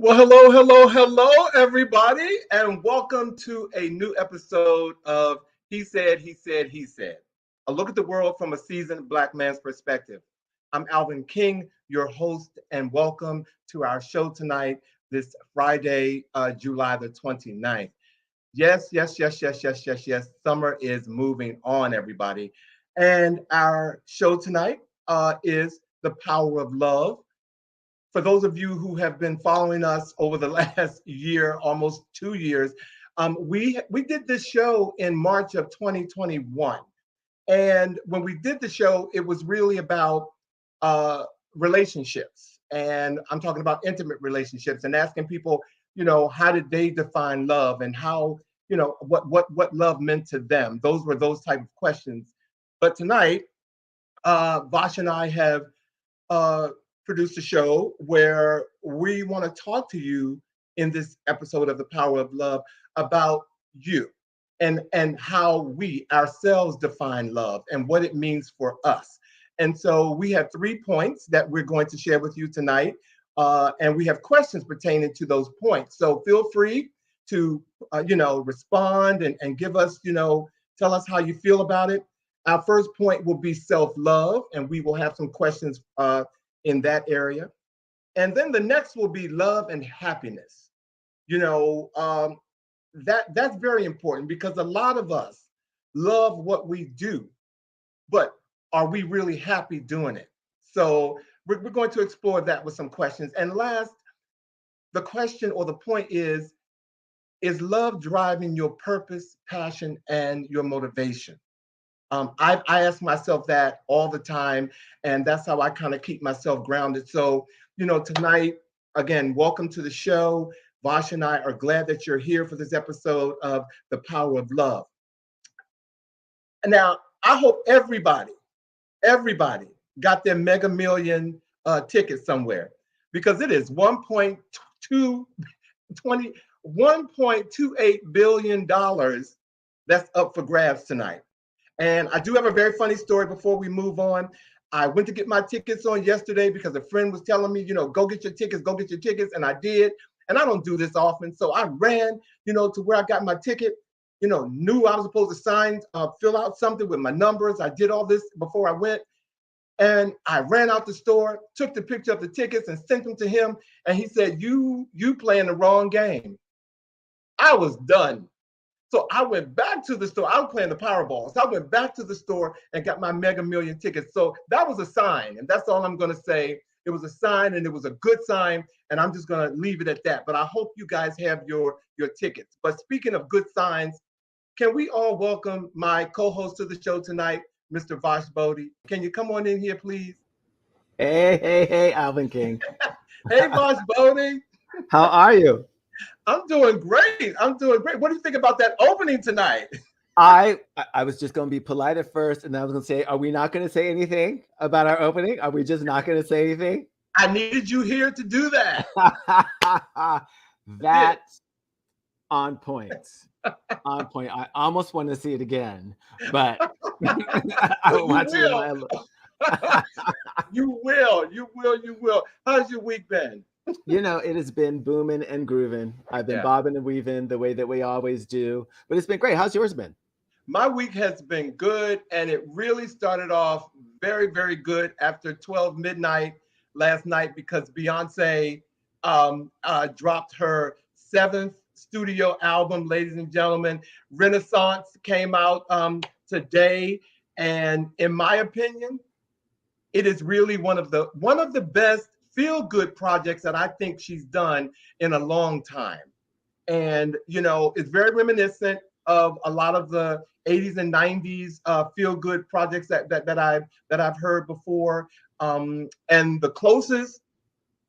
Well, hello, everybody, and welcome to a new episode of He Said. A look at the world from a seasoned Black man's perspective. I'm Alvin King, your host, and welcome to our show tonight, this Friday, July the 29th. Yes. Summer is moving on, everybody. And our show tonight is The Power of Love. For those of you who have been following us over the last year, almost 2 years, we did this show in March of 2021. And when we did the show, it was really about uh, relationships. And I'm talking about intimate relationships and asking people, how did they define love and how, what love meant to them. Those were those type of questions. But tonight, Vash and I have uh, produced a show where we want to talk to you in this episode of The Power of Love about you and how we ourselves define love and what it means for us. And so we have 3 points that we're going to share with you tonight. And we have questions pertaining to those points. So feel free to, respond and give us, tell us how you feel about it. Our first point will be self-love, and we will have some questions in that area. And then the next will be love and happiness. You know, that's very important because a lot of us love what we do, but are we really happy doing it? So we're going to explore that with some questions. And last, the question or the point is love driving your purpose, passion, and your motivation? I ask myself that all the time, and that's how I kind of keep myself grounded. So, tonight, again, welcome to the show. Vash and I are glad that you're here for this episode of The Power of Love. Now, I hope everybody got their Mega Million ticket somewhere because it is 1.28 billion dollars that's up for grabs tonight. And I do have a very funny story before we move on. I went to get my tickets on yesterday because a friend was telling me, go get your tickets, go get your tickets. And I did. And I don't do this often. So I ran, to where I got my ticket, knew I was supposed to sign, fill out something with my numbers. I did all this before I went. And I ran out the store, took the picture of the tickets and sent them to him. And he said, you playing the wrong game. I was done. So I went back to the store. I was playing the Powerball. So I went back to the store and got my Mega Million tickets. So that was a sign. And that's all I'm going to say. It was a sign and it was a good sign. And I'm just going to leave it at that. But I hope you guys have your tickets. But speaking of good signs, can we all welcome my co-host to the show tonight, Mr. Vash Boddie? Can you come on in here, please? Hey, Alvin King. Hey, Vash Boddie. How are you? I'm doing great. What do you think about that opening tonight? I was just going to be polite at first, and then I was going to say, are we not going to say anything about our opening? Are we just not going to say anything? I needed you here to do that. That's on point. On point. I almost want to see it again, but I will watch it. You will. How's your week been? It has been booming and grooving. I've been bobbing and weaving the way that we always do, but it's been great. How's yours been? My week has been good, and it really started off very, very good after 12 midnight last night because Beyonce dropped her 7th studio album, ladies and gentlemen. Renaissance came out today, and in my opinion, it is really one of the best feel-good projects that I think she's done in a long time. And, it's very reminiscent of a lot of the 80s and 90s feel-good projects that I've heard before. And the closest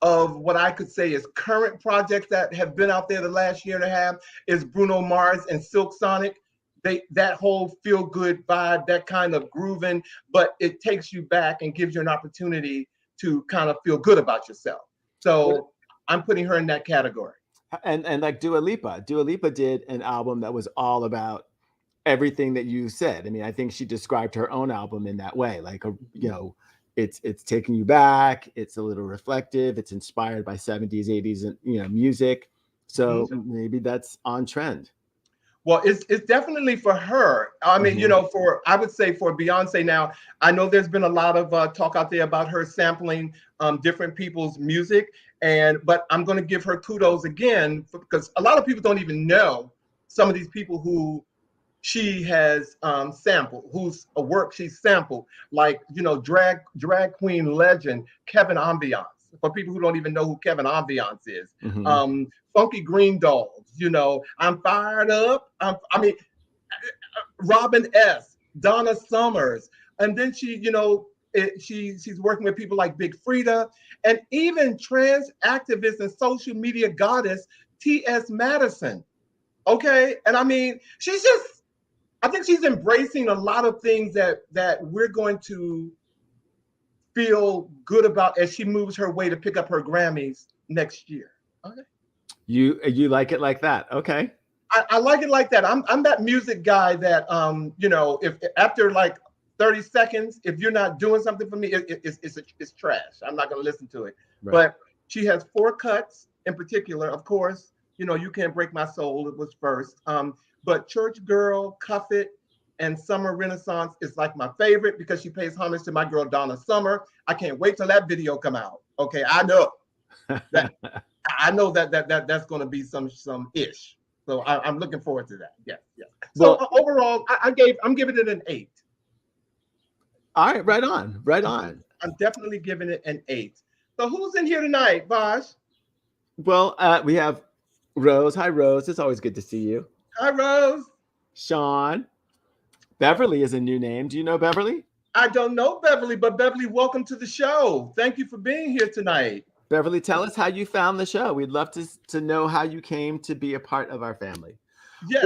of what I could say is current projects that have been out there the last year and a half is Bruno Mars and Silk Sonic. That whole feel-good vibe, that kind of grooving, but it takes you back and gives you an opportunity to kind of feel good about yourself. So I'm putting her in that category. And like Dua Lipa did an album that was all about everything that you said. I mean, I think she described her own album in that way. Like, it's taking you back. It's a little reflective. It's inspired by 70s, 80s, and music. So maybe that's on trend. Well, it's definitely for her. I mean, I would say for Beyonce now, I know there's been a lot of talk out there about her sampling different people's music, but I'm going to give her kudos again because a lot of people don't even know some of these people who she has sampled, whose work she's sampled, like drag queen legend Kevin Ambiance. For people who don't even know who Kevin Ambiance is, Funky Green Dolls, I'm fired up. Robin S., Donna Summers, and then she's working with people like Big Frida, and even trans activist and social media goddess T.S. Madison. Okay, and I mean, I think she's embracing a lot of things that we're going to feel good about as she moves her way to pick up her Grammys next year. Okay. You like it like that? Okay. I like it like that. I'm that music guy that if after like 30 seconds, if you're not doing something for me, it's trash. I'm not going to listen to it. Right. But she has 4 cuts in particular. Of course, You Can't Break My Soul. It was first. But Church Girl, Cuff It, and Summer Renaissance is like my favorite because she pays homage to my girl Donna Summer. I can't wait till that video come out. Okay, I know that that's going to be some ish. So I'm looking forward to that. Yeah. So overall, I'm giving it an 8. All right, right on. I'm definitely giving it an 8. So who's in here tonight, Vash? Well, we have Rose. Hi, Rose. It's always good to see you. Hi, Rose. Sean. Beverly is a new name. Do you know Beverly? I don't know Beverly, but Beverly, welcome to the show. Thank you for being here tonight. Beverly, tell us how you found the show. We'd love to know how you came to be a part of our family. Yes,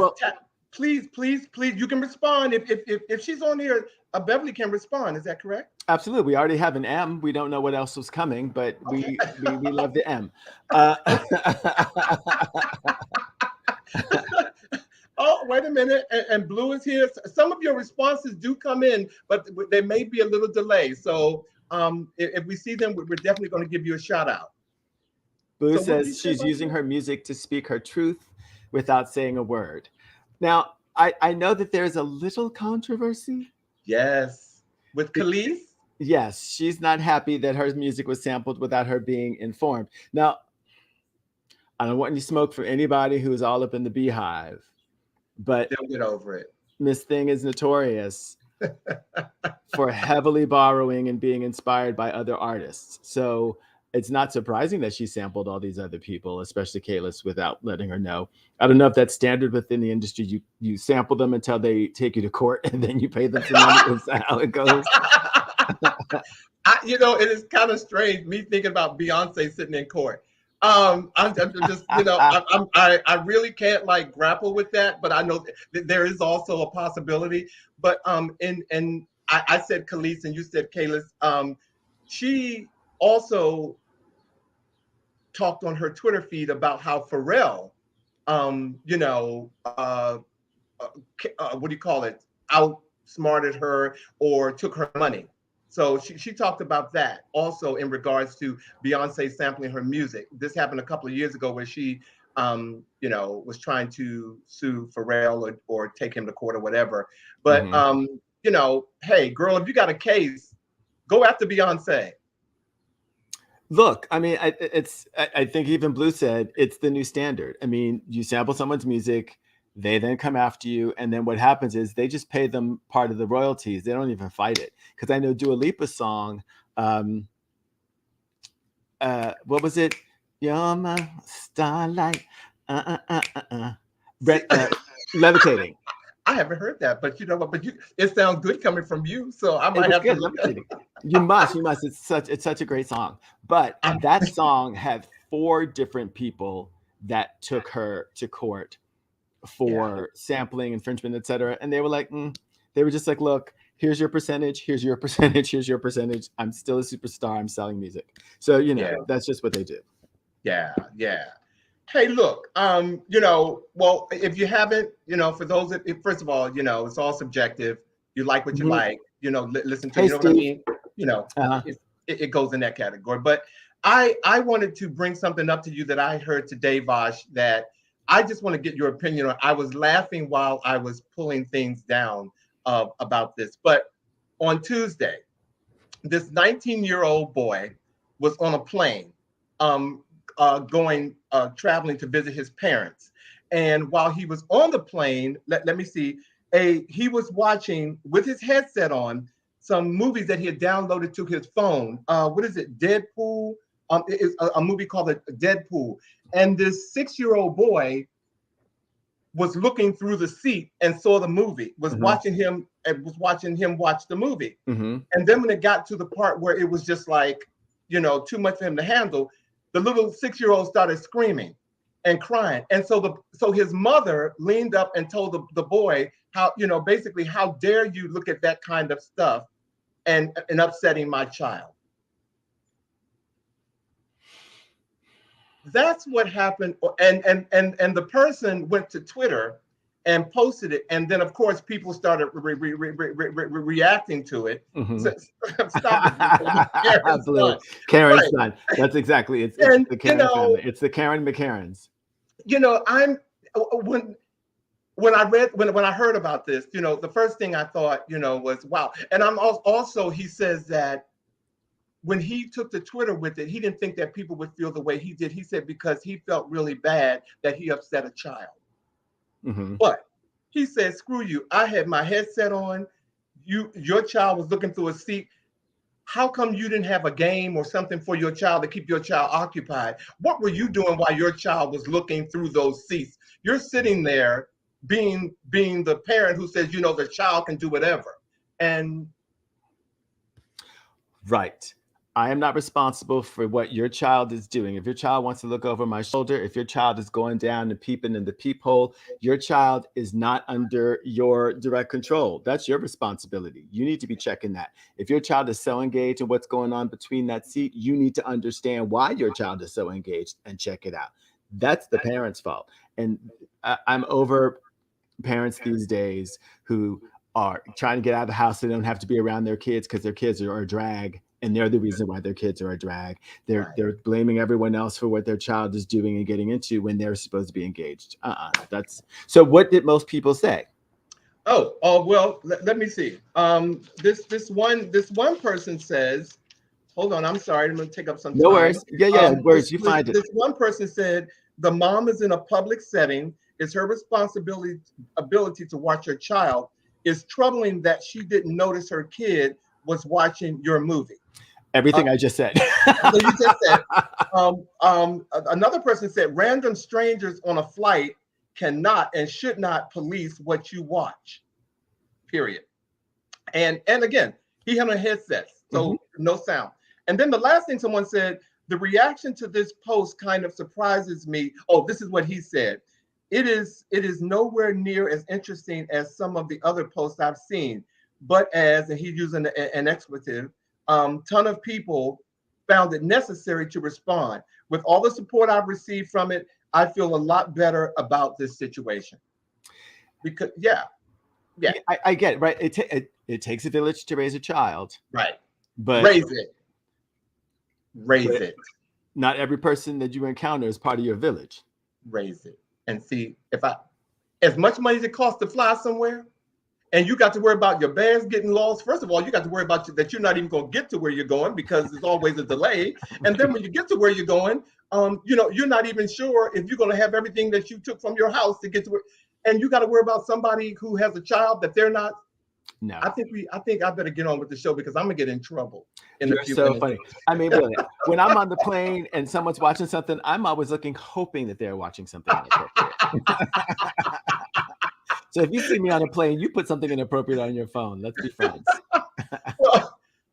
please. You can respond. If she's on here, Beverly can respond. Is that correct? Absolutely. We already have an M. We don't know what else was coming, but we love the M. Oh, wait a minute. And Blue is here. Some of your responses do come in, but there may be a little delay. So if we see them, we're definitely going to give you a shout out. Blue says she's using her music to speak her truth without saying a word. Now, I know that there's a little controversy. Yes. With Khalees? Yes. She's not happy that her music was sampled without her being informed. Now, I don't want any smoke from anybody who's all up in the beehive. But they'll get over it. Miss Thing is notorious for heavily borrowing and being inspired by other artists. So it's not surprising that she sampled all these other people, especially Kalis, without letting her know. I don't know if that's standard within the industry. You sample them until they take you to court and then you pay them some money. Is that how it goes? It is kind of strange me thinking about Beyonce sitting in court. I'm just, I really can't grapple with that, but I know that there is also a possibility. But and I said Khalees and you said Kalis. She also talked on her Twitter feed about how Pharrell, what do you call it? Outsmarted her or took her money. So she talked about that also in regards to Beyonce sampling her music. This happened a couple of years ago where she, was trying to sue Pharrell or take him to court or whatever. But, hey, girl, if you got a case, go after Beyonce. Look, I mean, I think even Blue said it's the new standard. I mean, you sample someone's music, they then come after you, and then what happens is they just pay them part of the royalties. They don't even fight it. Because I know Dua Lipa's song, what was it? You're my starlight, levitating. I haven't heard that, but you know what? But it sounds good coming from you, so I might have to look at it. You must. It's such a great song. But that song had 4 different people that took her to court for sampling, infringement, etc. And they were just like, look, here's your percentage, here's your percentage, here's your percentage. I'm still a superstar. I'm selling music. So, that's just what they do. Yeah. Hey, look, well, if you haven't, for those that, first of all, it's all subjective. You like what you like, listen to, Hey, Steve. what I mean? you know, Uh-huh. it goes in that category. But I wanted to bring something up to you that I heard today, Vash, that I just want to get your opinion on. I was laughing while I was pulling things down about this. But on Tuesday, this 19-year-old boy was on a plane um, going traveling to visit his parents. And while he was on the plane, let me see, he was watching with his headset on some movies that he had downloaded to his phone. What is it? Deadpool. It is a movie called Deadpool. And this 6-year-old boy was looking through the seat and saw the movie, was watching him watch the movie. And then when it got to the part where it was just like, too much for him to handle, the little 6-year-old started screaming and crying. And so his mother leaned up and told the boy how, basically, how dare you look at that kind of stuff and upsetting my child. That's what happened. And the person went to Twitter and posted it. And then, of course, people started reacting to it. So, stop it. Absolutely. Karen's son. That's exactly. It's the Karen family. It's the Karen McCarans. When I heard about this, the first thing I thought, was wow. And I'm also, he says that when he took to Twitter with it, he didn't think that people would feel the way he did. He said because he felt really bad that he upset a child. But he said, screw you. I had my headset on. Your child was looking through a seat. How come you didn't have a game or something for your child to keep your child occupied? What were you doing while your child was looking through those seats? You're sitting there being the parent who says, the child can do whatever. And right. I am not responsible for what your child is doing. If your child wants to look over my shoulder, if your child is going down and peeping in the peephole, your child is not under your direct control. That's your responsibility. You need to be checking that. If your child is so engaged in what's going on between that seat, you need to understand why your child is so engaged and check it out. That's the parent's fault. And I'm over parents these days who are trying to get out of the house so they don't have to be around their kids because their kids are a drag. And they're the reason why their kids are a drag. They're blaming everyone else for what their child is doing and getting into when they're supposed to be engaged. So what did most people say? Well, let me see. This one person says, hold on, I'm sorry, I'm gonna take up some time. No worries. Yeah, words, you find it. This one person said, the mom is in a public setting. It's her ability to watch her child. It's troubling that she didn't notice her kid was watching your movie. Everything I just said. So you just said. Another person said, random strangers on a flight cannot and should not police what you watch. Period. And again, he had a headset, so no sound. And then the last thing someone said, the reaction to this post kind of surprises me. Oh, this is what he said. It is nowhere near as interesting as some of the other posts I've seen. But and he's using an expletive, ton of people found it necessary to respond. With all the support I've received from it, I feel a lot better about this situation. Because, yeah. I get it, right? It takes a village to raise a child. Right. But raise it. Not every person that you encounter is part of your village. Raise it. And see, as much money as it costs to fly somewhere, and you got to worry about your bags getting lost. First of all, you got to worry about that you're not even going to get to where you're going because there's always a delay. And then when you get to where you're going, you're not even sure if you're going to have everything that you took from your house to get to where. And you got to worry about somebody who has a child that they're not. No, I think I better get on with the show because I'm gonna get in trouble. You're so funny. I mean, really, when I'm on the plane and someone's watching something, I'm always hoping that they're watching something inappropriate. So if you see me on a plane, you put something inappropriate on your phone. Let's be friends.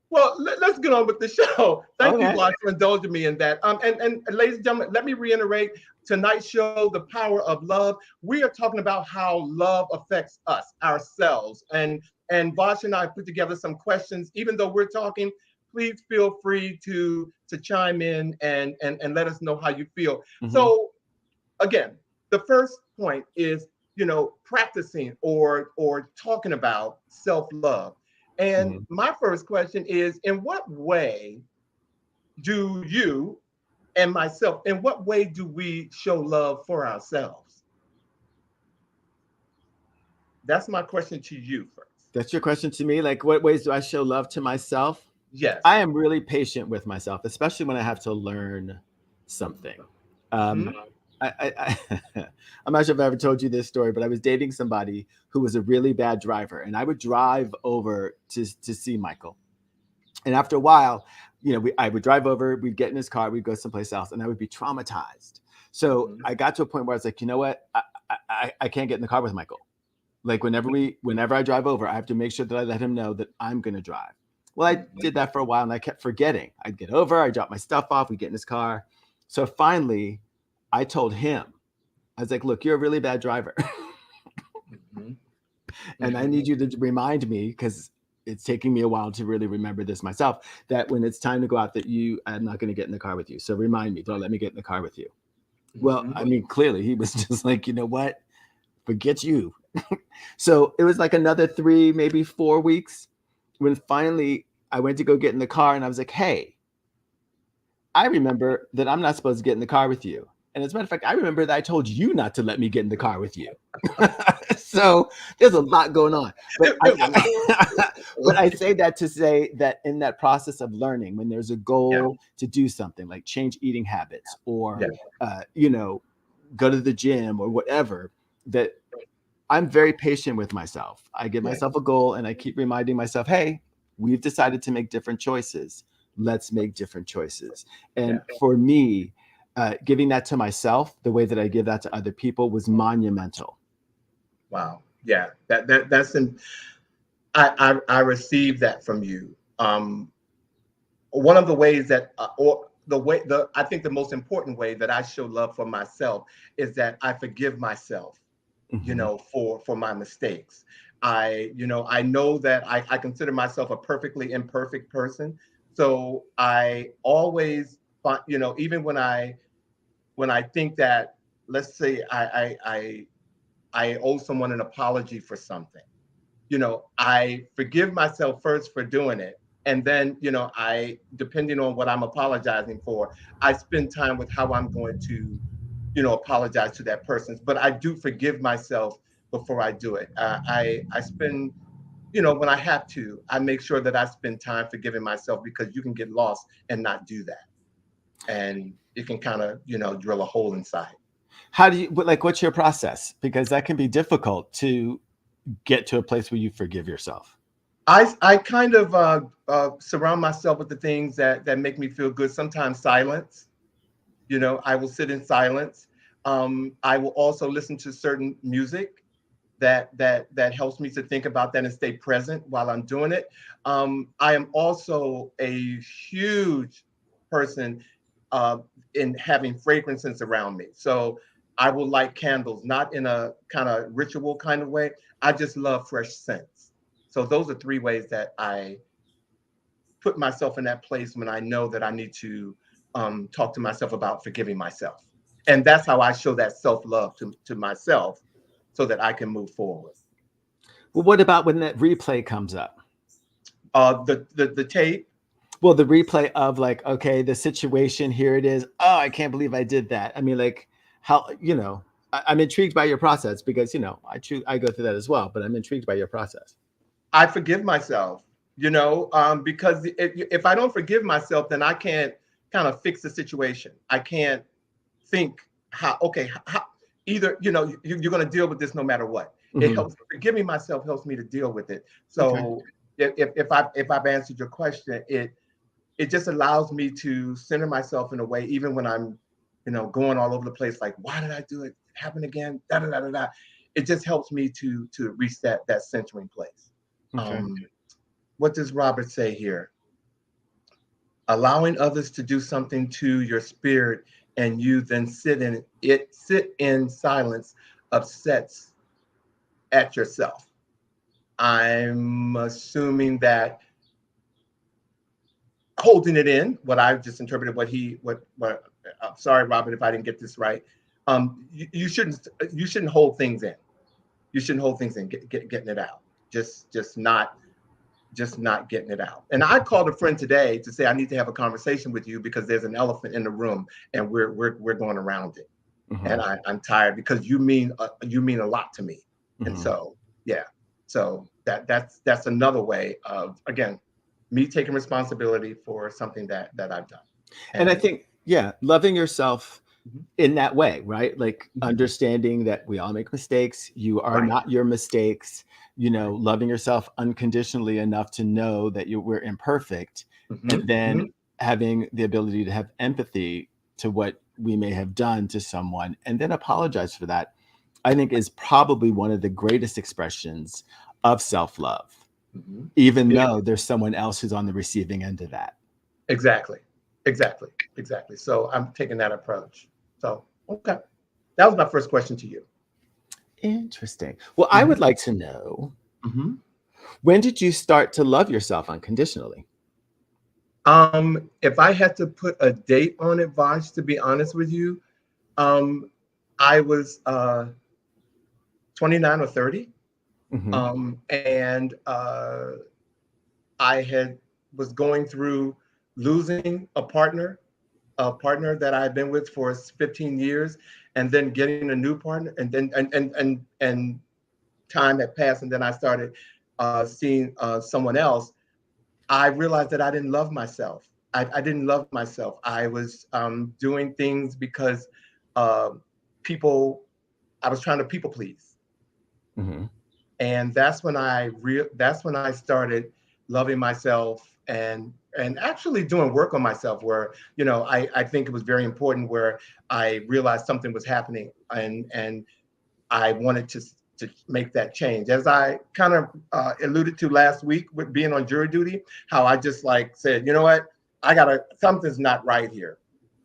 Well, let's get on with the show. Thank you, Vash, for indulging me in that. And ladies and gentlemen, let me reiterate tonight's show, The Power of Love. We are talking about how love affects us, ourselves. And Vash and I put together some questions. Even though we're talking, please feel free to chime in and let us know how you feel. So again, the first point is, practicing or talking about self-love. And Mhm. my first question is, in what way do you and myself, in what way do we show love for ourselves? That's my question to you first. That's your question to me. Like, what ways do I show love to myself? I Yes. am really patient with myself, especially when I have to learn something. Hmm. Um, I'm not sure if I ever told you this story, but I was dating somebody who was a really bad driver, and I would drive over to see Michael. And after a while, I would drive over, we'd get in his car, we'd go someplace else, and I would be traumatized. So Hmm. I got to a point where I was like, you know what? I can't get in the car with Michael. Like whenever I drive over, I have to make sure that I let him know that I'm going to drive. Well, I did that for a while and I kept forgetting. I'd get over, I drop my stuff off, we get in his car. So finally, I told him, I was like, look, you're a really bad driver. Hmm. And I Hmm. need you to remind me, because it's taking me a while to really remember this myself, that when it's time to go out, I'm not going to get in the car with you. So remind me, don't let me get in the car with you. Well, Hmm. I mean, clearly he was just like, you know what? Forget you. So it was like another 3, maybe 4 weeks when finally I went to go get in the car and I was like, hey, I remember that I'm not supposed to get in the car with you. And as a matter of fact, I remember that I told you not to let me get in the car with you. So there's a lot going on. But It was a lot. but I say that to say that in that process of learning, when there's a Yeah. goal to do something like change eating habits or Yeah. uh, you know, go to the gym or whatever, that I'm very patient with myself. I give Yeah. myself a goal and I keep reminding myself, hey, we've decided to make different choices. Let's make different choices. Yeah. And for me, giving that to myself, the way that I give that to other people was monumental. Wow. Yeah. That's an I received that from you. One of the ways that, or the way, the I think the most important way that I show love for myself is that I forgive myself, Mm-hmm. for my mistakes. I know that I consider myself a perfectly imperfect person. So I always find, even when I think that, let's say I owe someone an apology for something, I forgive myself first for doing it. And then, depending on what I'm apologizing for, I spend time with how I'm going to, apologize to that person. But I do forgive myself before I do it. I spend, when I have to, I make sure that I spend time forgiving myself, because you can get lost and not do that. And it can kind of, drill a hole inside. How do you, like, what's your process? Because that can be difficult to get to a place where you forgive yourself. I kind of surround myself with the things that make me feel good. Sometimes silence. I will sit in silence. I will also listen to certain music that helps me to think about that and stay present while I'm doing it. I am also a huge person uh, in having fragrances around me. So I will light candles, not in a kind of ritual kind of way. I just love fresh scents. So those are 3 ways that I put myself in that place when I know that I need to talk to myself about forgiving myself. And that's how I show that self love to myself, so that I can move forward. Well, what about when that replay comes up? The tape. Well, the replay of like, okay, the situation, here it is. Oh, I can't believe I did that. I mean, like, how, I'm intrigued by your process because, I go through that as well, but I'm intrigued by your process. I forgive myself, because if I don't forgive myself, then I can't kind of fix the situation. I can't think how, okay, how, either, you're going to deal with this no matter what. It Hmm. helps, forgiving myself helps me to deal with it. Okay. So if I've answered your question, it just allows me to center myself in a way, even when I'm, going all over the place, like, why did I do it? Happen again? Da da da da da. It just helps me to reset that centering place. Okay. Um, what does Robert say here? Allowing others to do something to your spirit, and you then sit in silence, upsets at yourself. I'm assuming that holding it in, what I've just interpreted, what I'm sorry, Robert, if I didn't get this right. You shouldn't hold things in. You shouldn't hold things in, getting it out. Just not. just not getting it out. And I called a friend today to say I need to have a conversation with you because there's an elephant in the room and we're going around it. Mm-hmm. And I'm tired because you mean a lot to me. And Mm-hmm. so yeah, so that's another way of, again, me taking responsibility for something that I've done. And I think, yeah, loving yourself Mhm. in that way, right? Like Mhm. understanding that we all make mistakes. You are Right. not your mistakes. Loving yourself unconditionally enough to know that we're imperfect, Mhm. and then Mhm. having the ability to have empathy to what we may have done to someone, and then apologize for that, I think is probably one of the greatest expressions of self-love, Mhm. even Yeah, though there's someone else who's on the receiving end of that. exactly. Exactly. Exactly. So I'm taking that approach. So, okay. That was my first question to you. Interesting. Well, I Mhm. would like to know, Mhm. when did you start to love yourself unconditionally? If I had to put a date on it, Vash, to be honest with you, um, I was 29 or 30. Hmm. And I was going through losing a partner that I had been with for 15 years, and then getting a new partner, and then and time had passed, and then I started seeing someone else. I realized that I didn't love myself. I didn't love myself. I was doing things because uh, people. I was trying to people please, Hmm. and that's when I started loving myself and actually doing work on myself. Where I think it was very important. Where I realized something was happening, and I wanted to make that change. As I kind of alluded to last week with being on jury duty, how I just like said, you know what, something's not right here.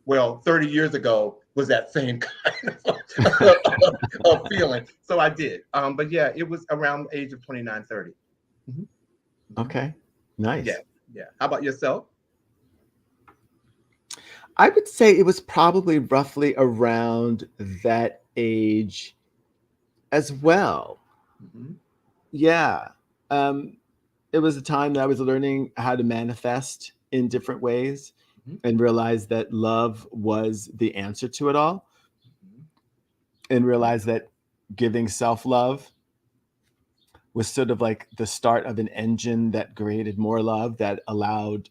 Well, 30 years ago was that same kind of feeling. So I did. But yeah, it was around the age of 29, 30. Mm-hmm. Mm-hmm. Okay, Yeah. nice. Yeah. How about yourself? I would say it was probably roughly around that age as well. Mm-hmm. Yeah. Um, it was a time that I was learning how to manifest in different ways Mm-hmm. and realized that love was the answer to it all, and realized that giving self love was sort of like the start of an engine that created more love, that allowed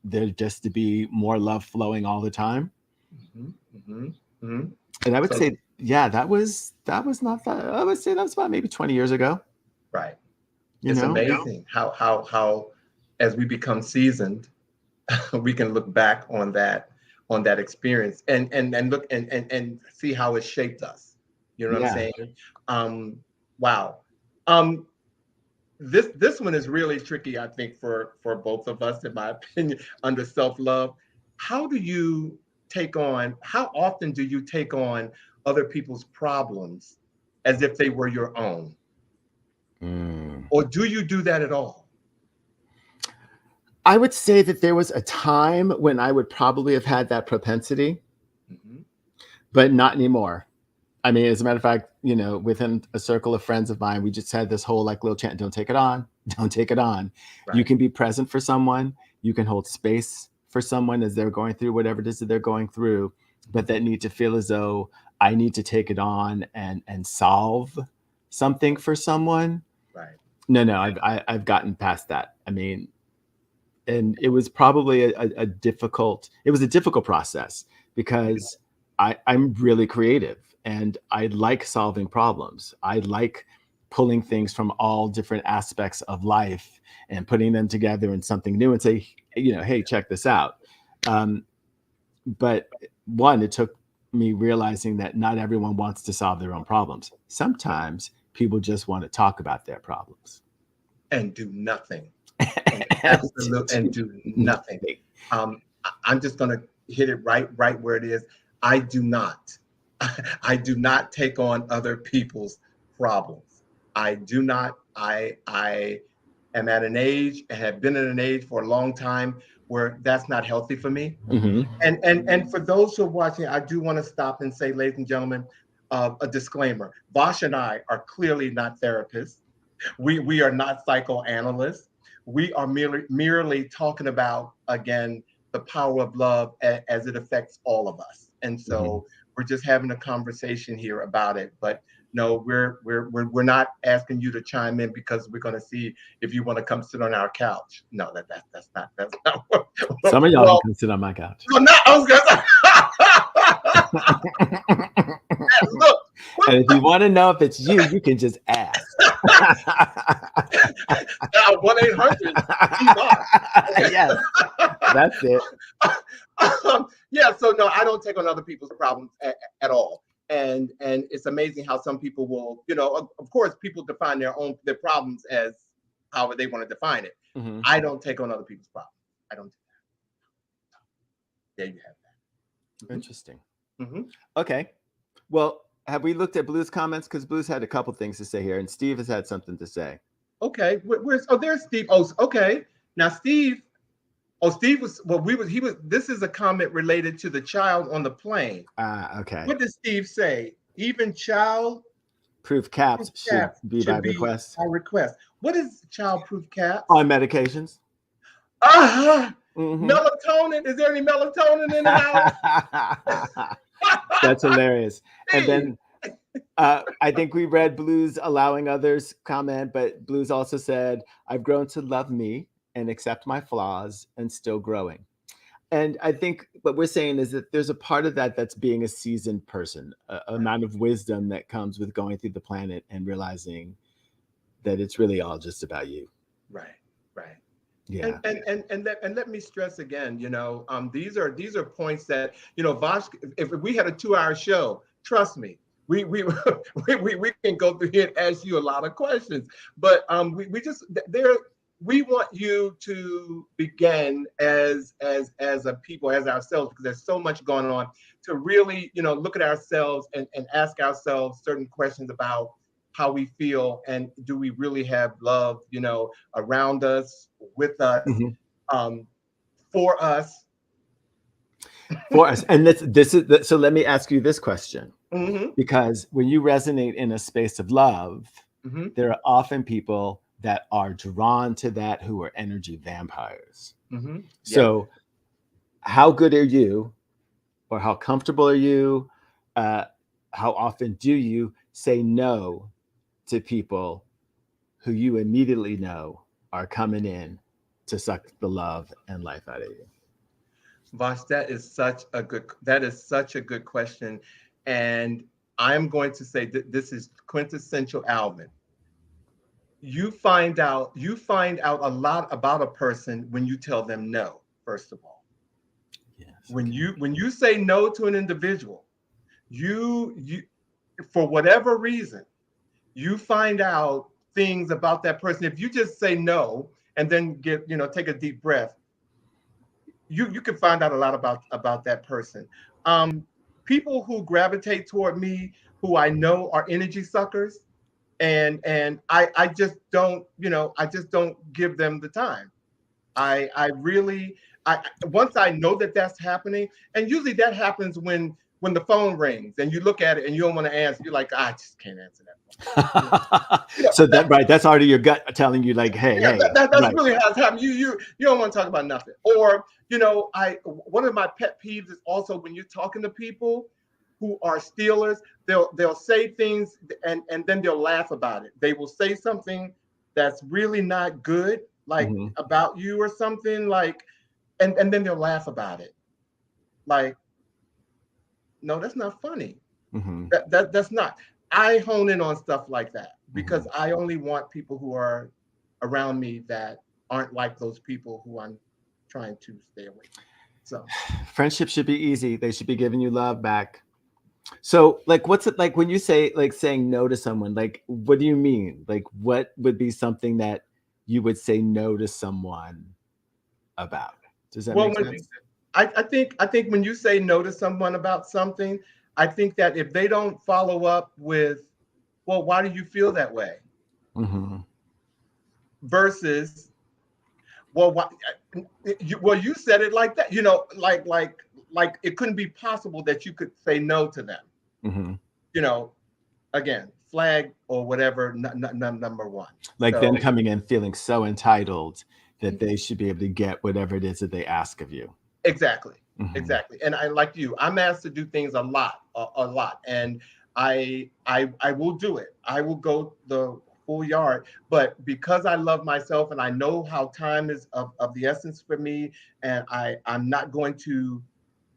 there just to be more love flowing all the time. Mm-hmm. Mm-hmm. Mm-hmm. And I would So say, yeah, that was not that. I would say that was about maybe 20 years ago. right. You It's know, amazing how as we become seasoned, we can look back on that experience and look and see how it shaped us. You know what I'm yeah. saying? Um, wow. Um, this one is really tricky, I think, for both of us, in my opinion, under self-love. How often do you take on other people's problems as if they were your own? Mm. Or do you do that at all? I would say that there was a time when I would probably have had that propensity, Mhm. but not anymore. I mean, as a matter of fact, within a circle of friends of mine, we just had this whole like little chant: don't take it on, don't take it on. You Right. can be present for someone, you can hold space for someone as they're going through whatever it is that they're going through, but that need to feel as though I need to take it on and solve something for someone. Right. No, I've gotten past that. I mean, and it was probably a difficult process, because I'm really creative and I like solving problems. I like pulling things from all different aspects of life and putting them together in something new and say, hey, check this out. Um, but one, it took me realizing that not everyone wants to solve their own problems. Sometimes people just want to talk about their problems. And do nothing. And And absolute do and do nothing. nothing. I'm just gonna hit it right where it is. I do not. I do not take on other people's problems. I do not. I am at an age and have been at an age for a long time where that's not healthy for me. Mhm. And for those who are watching, I do want to stop and say, ladies and gentlemen, a disclaimer: Vash and I are clearly not therapists. We are not psychoanalysts. We are merely talking about, again, the power of love as it affects all of us. And so we're just having a conversation here about it. But no, we're not asking you to chime in because we're going to see if you want to come sit on our couch. No, that's not what. Some of y'all Well, can come sit on my couch. well, not, I was gonna say, look. And if you want to know if it's you, you can just ask. 1-800. Yes, that's it. Yeah, so no, I don't take on other people's problems at all. And it's amazing how some people will, of course, people define their problems as however they want to define it. I don't take on other people's problems. I don't do that. There you have that. Interesting. Okay. Well, have we looked at Blue's comments? Because Blue's had a couple things to say here, and Steve has had something to say. Okay. There's Steve. Oh, okay. Now Steve. Oh, Steve was. Well, he was. This is a comment related to the child on the plane. Okay. What did Steve say? Even child-proof caps should be by request. By request. What is child-proof caps? On medications. Melatonin. Is there any melatonin in the house? That's hilarious. And then I think we read Blue's allowing others comment, but Blue's also said, I've grown to love me and accept my flaws and still growing. And I think what we're saying is that there's a part of that that's being a seasoned person, amount of wisdom that comes with going through the planet and realizing that it's really all just about you. Right. Yeah. And let me stress again, these are points that, Vash, if we had a 2-hour show, trust me, we can go through here and ask you a lot of questions. But we want you to begin as a people, as ourselves, because there's so much going on, to really, look at ourselves and ask ourselves certain questions about how we feel, and do we really have love, around us, with us, for us. And this is so. Let me ask you this question, because when you resonate in a space of love, there are often people that are drawn to that who are energy vampires. So, how good are you, or how comfortable are you? How often do you say no to people who you immediately know are coming in to suck the love and life out of you? Vash, that is such a good question. And I'm going to say that this is quintessential Alvin. You find out a lot about a person when you tell them no, first of all. Yes. When you say no to an individual, you for whatever reason, you find out things about that person. If you just say no and then take a deep breath, you can find out a lot about that person. People who gravitate toward me, who I know are energy suckers, and I just don't, I just don't give them the time. I really, once I know that that's happening, and usually that happens when the phone rings and you look at it and you don't want to answer, you're like, I just can't answer that phone. So that's already your gut telling you, like, hey, that's really how it's happening. You don't want to talk about nothing. Or, one of my pet peeves is also when you're talking to people who are stealers, they'll say things and then they'll laugh about it. They will say something that's really not good, like about you or something, like, and then they'll laugh about it. Like, no, that's not funny. That's not. I hone in on stuff like that because I only want people who are around me that aren't like those people who I'm trying to stay away from. So friendship should be easy. They should be giving you love back. So, like, what's it like when you say, like, saying no to someone? Like, what do you mean? Like, what would be something that you would say no to someone about? Does that make sense? I think when you say no to someone about something, I think that if they don't follow up with, well, why do you feel that way? Versus, well, you said it like that, like it couldn't be possible that you could say no to them. Again, flag or whatever, number one. Like them So coming in feeling so entitled that they should be able to get whatever it is that they ask of you. exactly, Mhm. exactly. And I like you. I'm asked to do things a lot, and I will do it. I will go the full yard. But because I love myself and I know how time is of the essence for me, and I'm not going to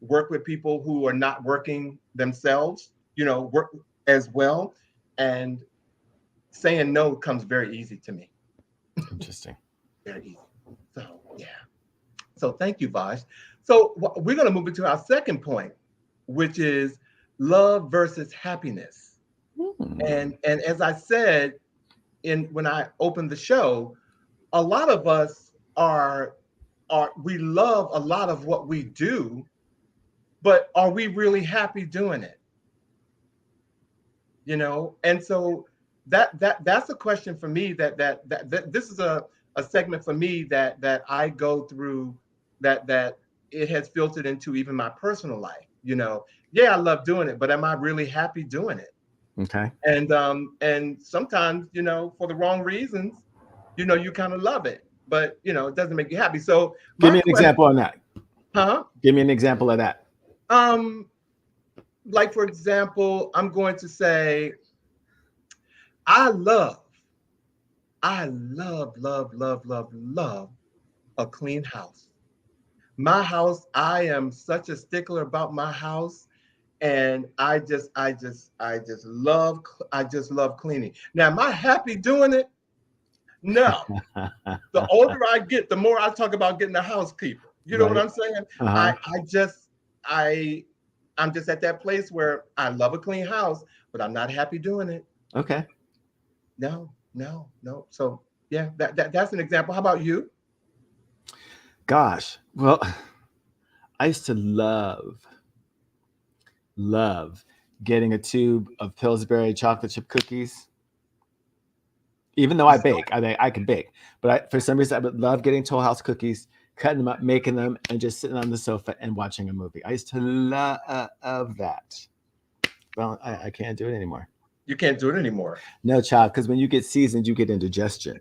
work with people who are not working themselves, work as well. And saying no comes very easy to me. Interesting. Very easy. So yeah. So thank you, Vash. So we're going to move into our second point, which is love versus happiness. Hmm. And as I said in when I opened the show, a lot of us are we love a lot of what we do, but are we really happy doing it? And so that's a question for me that this is a segment for me that I go through, that it has filtered into even my personal life. Yeah, I love doing it, but am I really happy doing it? Okay. And sometimes, for the wrong reasons, you kind of love it, but it doesn't make you happy. So Give my me an question. example on that. Huh? Give me an example of that. um like, for example, I'm going to say i love I love a clean house. My house, I am such a stickler about my house, and I just love cleaning. Now, am I happy doing it? No. The older I get, the more I talk about getting a housekeeper. You know what Right. I'm saying? Uh-huh. I'm just at that place where I love a clean house, but I'm not happy doing it. Okay. No, no, no. So yeah, that's an example. How about you? Gosh. Well, I used to love getting a tube of Pillsbury chocolate chip cookies. Even though I bake, I can bake, but for some reason I would love getting Toll House cookies, cutting them up, making them, and just sitting on the sofa and watching a movie. I used to love that. Well, I can't do it anymore. You can't do it anymore. No, child, because when you get seasoned, you get indigestion.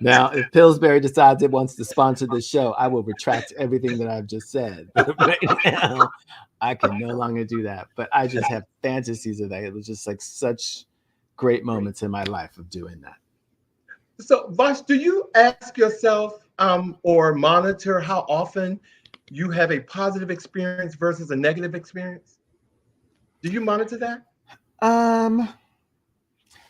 Now, if Pillsbury decides it wants to sponsor the show, I will retract everything that I've just said. But right now, I can no longer do that. But I just have fantasies of that. It was just like such great Great. moments in my life of doing that. So, Vash, do you ask yourself or monitor how often you have a positive experience versus a negative experience? Do you monitor that? Um,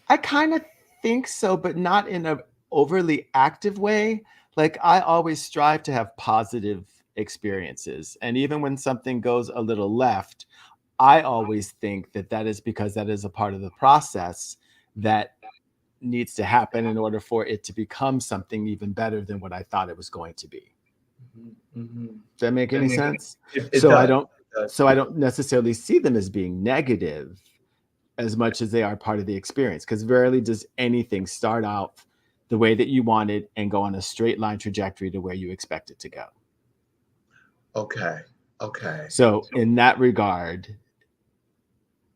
I kind of think so, but not in a overly active way. Like I always strive to have positive experiences, and even when something goes a little left, I always think that that is because that is a part of the process that needs to happen in order for it to become something even better than what I thought it was going to be. Mm-hmm. Does that make any sense? It So I does. don't It does. so I don't necessarily see them as being negative as much as they are part of the experience, because rarely does anything start out the way that you wanted and go on a straight line trajectory to where you expect it to go. Okay. Okay. So in that regard,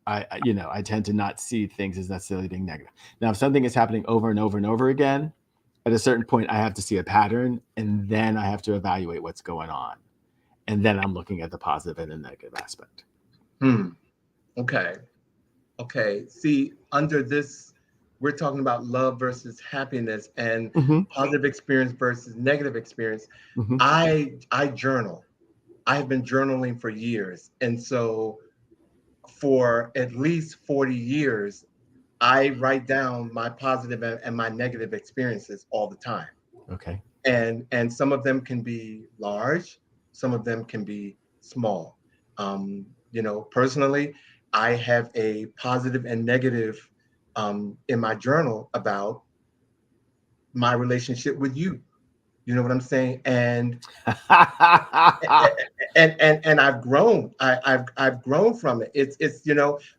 I tend to not see things as necessarily being negative. Now, if something is happening over and over and over again, at a certain point, I have to see a pattern, and then I have to evaluate what's going on, and then I'm looking at the positive and the negative aspect. Hmm. Okay. Okay. See, under this, we're talking about love versus happiness and Mm-hmm. positive experience versus negative experience. Mm-hmm. I journal. I have been journaling for years. And so for at least 40 years, I write down my positive and my negative experiences all the time. Okay. And some of them can be large, some of them can be small. Personally, I have a positive and negative in my journal about my relationship with you. You know what I'm saying? And I've grown. I've grown from it. It's.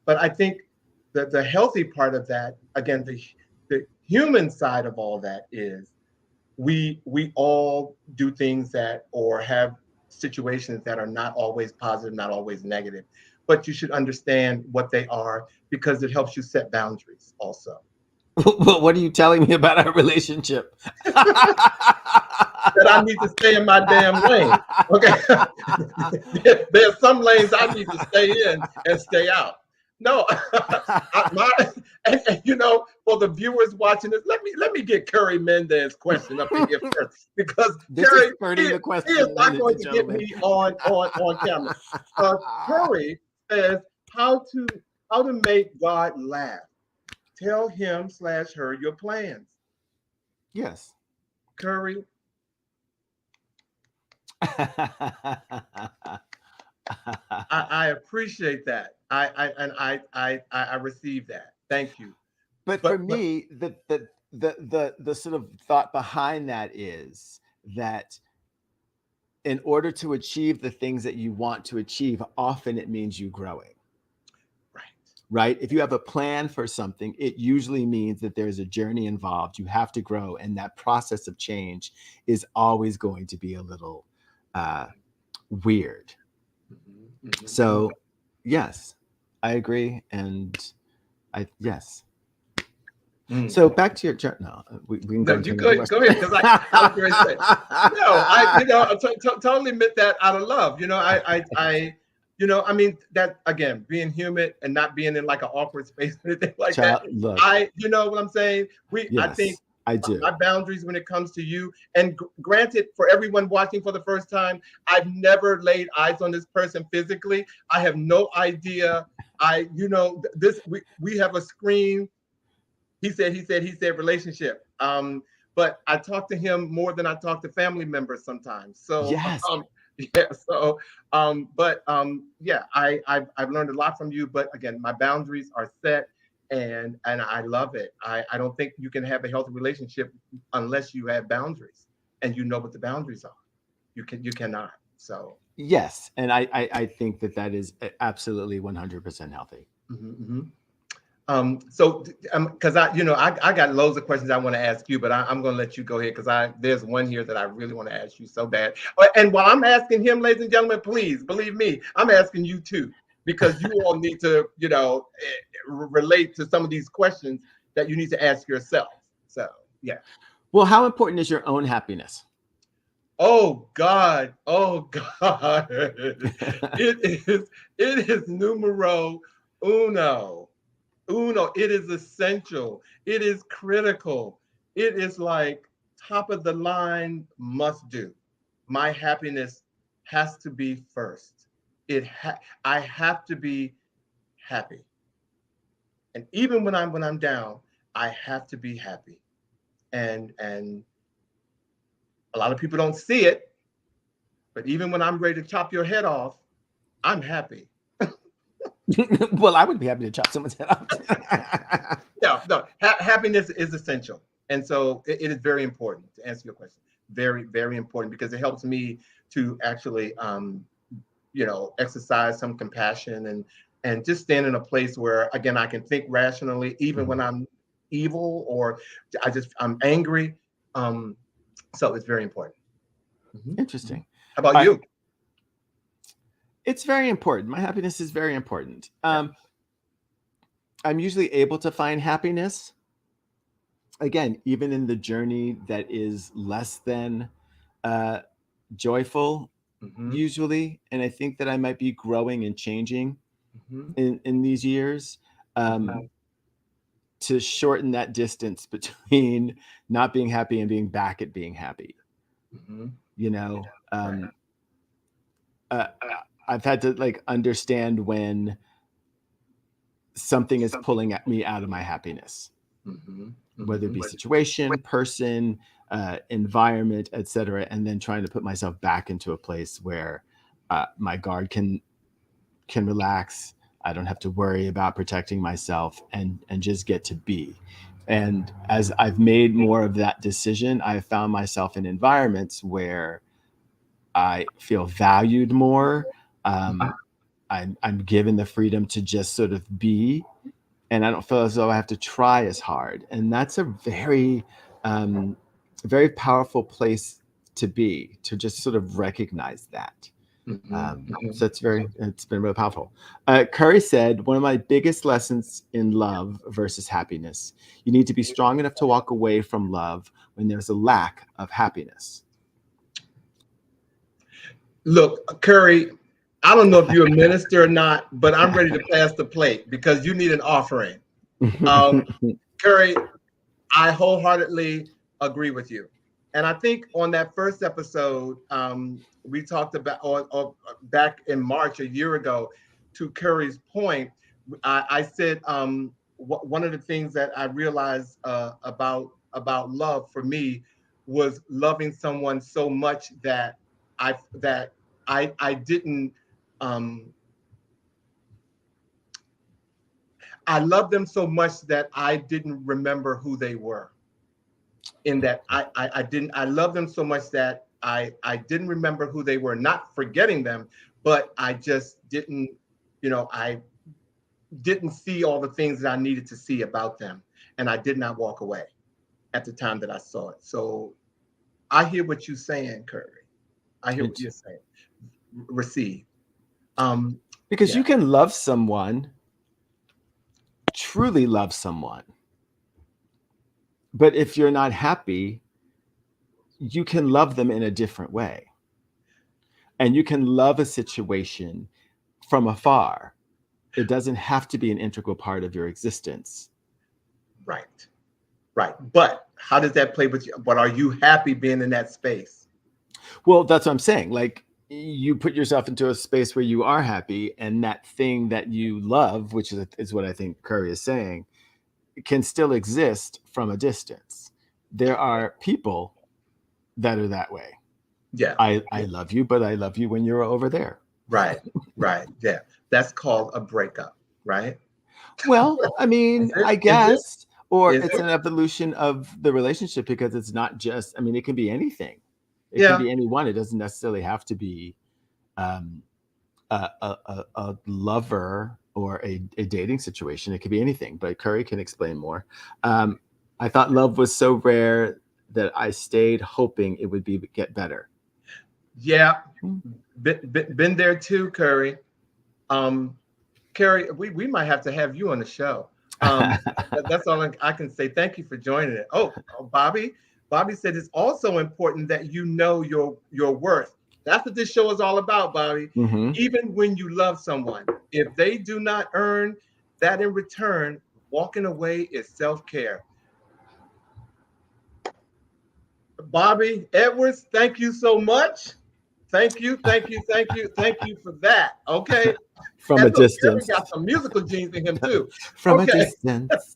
But I think the healthy part of that, again, the human side of all that is we all do things that or have situations that are not always positive, not always negative. but you should understand what they are because it helps you set boundaries also. What are you telling me about our relationship? That I need to stay in my damn lane. Okay. There are some lanes I need to stay in and stay out. No, my and, for the viewers watching this, let me get Curry Mendez question up in here first because This is Curry skirting the he is question, not ladies going and to get gentlemen. me on camera. Curry says how to make God laugh. Tell him/her your plans. Yes. Curry, I appreciate that. I receive that. Thank you. But for But me, the sort of thought behind that is that in order to achieve the things that you want to achieve, often it means you growing. right. Right? If you have a plan for something, it usually means that there's a journey involved. You have to grow, and that process of change is always going to be a little uh, weird. So, yes, I agree, and yes. So back to your no, we can go No, into you another go ahead because I was going to say no. Totally meant that out of love. I mean that again, being human and not being in like an awkward space or anything like that. Child, look, You know what I'm saying? I think yes, I do. my boundaries when it comes to you. And granted, for everyone watching for the first time, I've never laid eyes on this person physically. I have no idea. This we have a screen. He said relationship. But I talk to him more than I talk to family members sometimes. So Yes, yeah. So yeah, I've learned a lot from you. But again, my boundaries are set, and I love it. I don't think you can have a healthy relationship unless you have boundaries and you know what the boundaries are. You cannot. So yes, and I think that is absolutely 100% healthy. mm-hmm. So because I got loads of questions I want to ask you, but I'm going to let you go ahead because there's one here that I really want to ask you so bad. And while I'm asking him, ladies and gentlemen, please believe me, I'm asking you too because you all need to relate to some of these questions that you need to ask yourself. So yeah. Well, how important is your own happiness? Oh God, oh God, it is numero uno. Uno, it is essential. It is critical. It is like top of the line must do. My happiness has to be first. I have to be happy. And even when I'm down, I have to be happy. And a lot of people don't see it, but even when I'm ready to chop your head off, I'm happy. Well, I would be happy to chop someone's head off. No. Happiness is essential, and so it is very important to answer your question. Very, very important because it helps me to actually, exercise some compassion and just stand in a place where again I can think rationally, even when I'm evil or I'm angry. So it's very important. Mm-hmm. Interesting. How about you? It's very important. My happiness is very important. I'm usually able to find happiness, again, even in the journey that is less than joyful, usually. And I think that I might be growing and changing in these years to shorten that distance between not being happy and being back at being happy. I've had to understand when something is pulling at me out of my happiness, whether it be situation, person, environment, etc., and then trying to put myself back into a place where my guard can relax. I don't have to worry about protecting myself and just get to be. And as I've made more of that decision, I've found myself in environments where I feel valued more. I'm given the freedom to just sort of be, and I don't feel as though I have to try as hard. And that's a very, very powerful place to be, to just sort of recognize that. So it's been really powerful. Curry said, one of my biggest lessons in love versus happiness, you need to be strong enough to walk away from love when there's a lack of happiness. Look, Curry, I don't know if you're a minister or not, but I'm ready to pass the plate because you need an offering. Curry, I wholeheartedly agree with you. And I think on that first episode, we talked about, or back in March a year ago, to Curry's point, I said one of the things that I realized about love for me was loving someone so much that I didn't I loved them so much that I didn't remember who they were. In that I love them so much that I didn't remember who they were, not forgetting them, but I just didn't, I didn't see all the things that I needed to see about them. And I did not walk away at the time that I saw it. So I hear what you're saying, Curry. I hear what you're saying. Receive. Because you can love someone, truly love someone. But if you're not happy, you can love them in a different way. And you can love a situation from afar. It doesn't have to be an integral part of your existence. Right. But how does that play with you? But are you happy being in that space? Well, that's what I'm saying. Like, you put yourself into a space where you are happy, and that thing that you love, which is what I think Curry is saying, can still exist from a distance. There are people that are that way. Yeah. I love you, but I love you when you're over there. Right. Yeah. That's called a breakup, right? Well, I mean, I guess, or it's an it? evolution of the relationship, because it's not just, I mean, it can be anything. It can be anyone. It doesn't necessarily have to be a lover or a dating situation. It could be anything, but Curry can explain more. I thought love was so rare that I stayed hoping it would get better. Yeah, been there too, Curry. Curry, we might have to have you on the show. That's all I can say. Thank you for joining it. Oh, Bobby said it's also important that you know your worth. That's what this show is all about, Bobby. Mm-hmm. Even when you love someone, if they do not earn that in return, walking away is self-care. Bobby Edwards, thank you so much. Thank you for that. Okay. From a distance. Gary got some musical genes in him too. From a distance.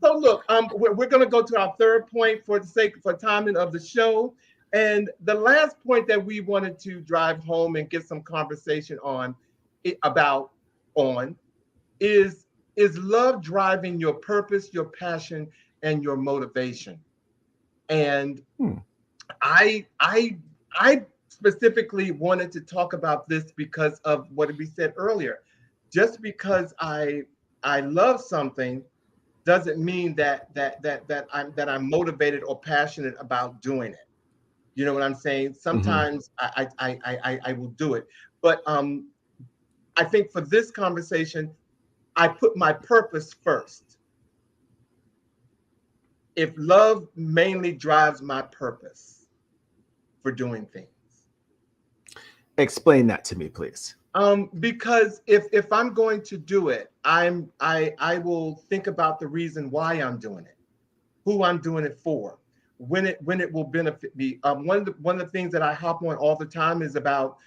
So look, we're going to go to our third point for the sake for timing of the show, and the last point that we wanted to drive home and get some conversation on is love driving your purpose, your passion, and your motivation. And I specifically wanted to talk about this because of what we said earlier. Just because I love something doesn't mean that I'm motivated or passionate about doing it. You know what I'm saying? Sometimes I will do it, but I think for this conversation, I put my purpose first. If love mainly drives my purpose for doing things. Explain that to me, please. Because if I'm going to do it, I will think about the reason why I'm doing it, who I'm doing it for, when it will benefit me. One of the things that I hop on all the time is about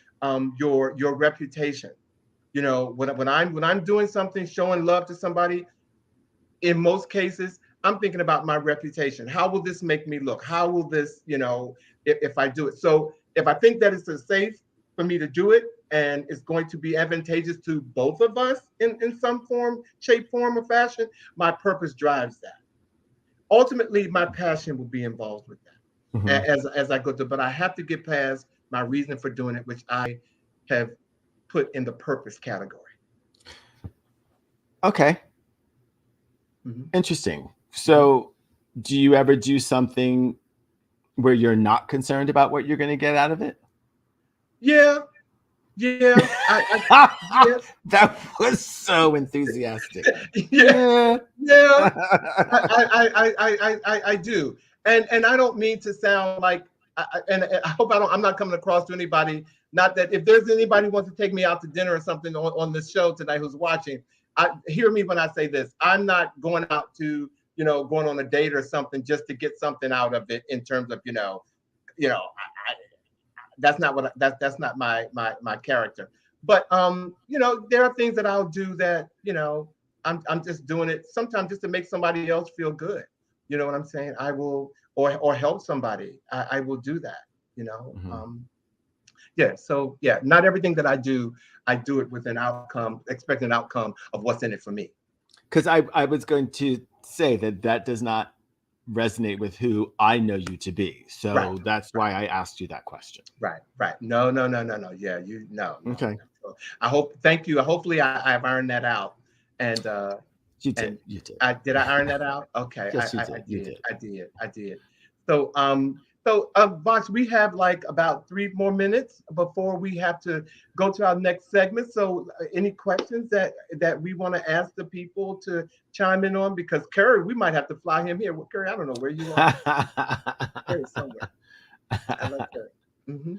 your reputation. You know, when I'm doing something, showing love to somebody, in most cases, I'm thinking about my reputation. How will this make me look? How will this, if I do it? So if I think that it's safe for me to do it and it's going to be advantageous to both of us in some form, shape, form, or fashion, my purpose drives that. Ultimately, my passion will be involved with that as I go through. But I have to get past my reason for doing it, which I have put in the purpose category. Okay. Interesting. So do you ever do something where you're not concerned about what you're going to get out of it? Yeah, yeah, yeah, That was so enthusiastic. yeah, Yeah. yeah. I do, and I don't mean to sound like, and I hope I'm not coming across to anybody. Not that if there's anybody who wants to take me out to dinner or something on this show tonight who's watching, hear me when I say this. I'm not going out to going on a date or something just to get something out of it in terms of that's not what that's not my character. But there are things that I'll do that I'm just doing it sometimes just to make somebody else feel good. You know what I'm saying? I will, or help somebody. I will do that. You know. Mhm. Yeah. So yeah, not everything that I do it with an outcome, expecting an outcome of what's in it for me. Because I was going to say that does not resonate with who I know you to be. Right. So that's why I asked you that question. Right. Right. No. No. No. No. No. Yeah. No. No. Okay. So I hope. Thank you. Hopefully, I've earned that out. And You did. and You did. I did. I iron that out. Okay, Yes, you I did. You did. did. I did. I did. So Vox, we have like about 3 more minutes before we have to go to our next segment. So any questions that we want to ask the people to chime in on? Because Curry, we might have to fly him here. Well, Curry, I don't know where you are. Curry's somewhere. I love Curry. Hmm.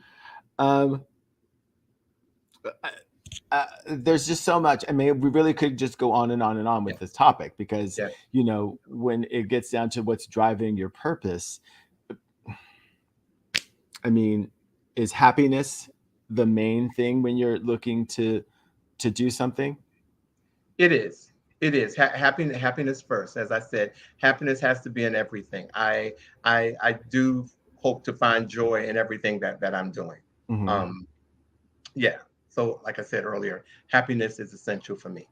um, there's just so much. I mean, we really could just go on and on and on Yeah. with this topic because, Yeah. when it gets down to what's driving your purpose, I mean, is happiness the main thing when you're looking to do something? It is. It is. Happiness first. As I said, happiness has to be in everything. I do hope to find joy in everything that I'm doing. Hmm. Um, yeah. So, like I said earlier, happiness is essential for me.